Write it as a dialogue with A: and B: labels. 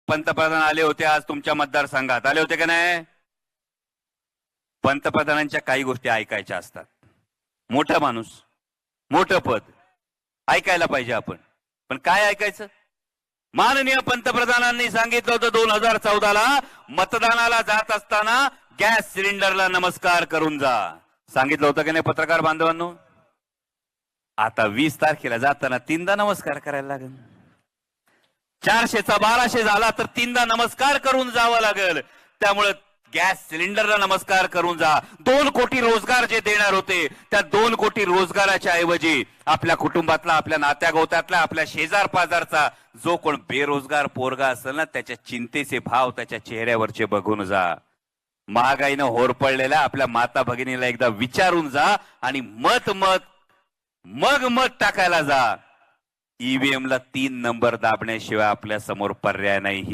A: पंतप्रधान आले होते आज तुमच्या मतदारसंघात, आले होते का नाही? पंतप्रधानांच्या काही गोष्टी ऐकायच्या असतात. मोठा माणूस, मोठं पद, ऐकायला पाहिजे आपण. पण काय ऐकायचं? माननीय पंतप्रधानांनी सांगितलं होतं 2014ला मतदानाला जात असताना गॅस सिलेंडरला नमस्कार करून जा. सांगितलं होतं की नाही पत्रकार बांधवांनो? आता 20 तारखेला जाताना 3दा नमस्कार करायला लागेल. 400चा 1200 झाला तर 3दा नमस्कार करून जावं लागेल. त्यामुळे गॅस सिलेंडरला नमस्कार करून जा. 2 कोटी रोजगार जे देणार होते त्या 2 कोटी रोजगाराच्या ऐवजी आपल्या कुटुंबातला, आपल्या नात्यागोत्यातला, आपल्या शेजार पाजारचा जो कोण बेरोजगार पोरगा असेल ना त्याच्या चिंतेचे भाव त्याच्या चेहऱ्यावरचे बघून जा. महागाईनं होरपळलेल्या आपल्या माता भगिनीला एकदा विचारून जा आणि मत टाकायला जा. ईव्हीएम ला 3 नंबर दाबण्याशिवाय आपल्या समोर पर्याय नाही.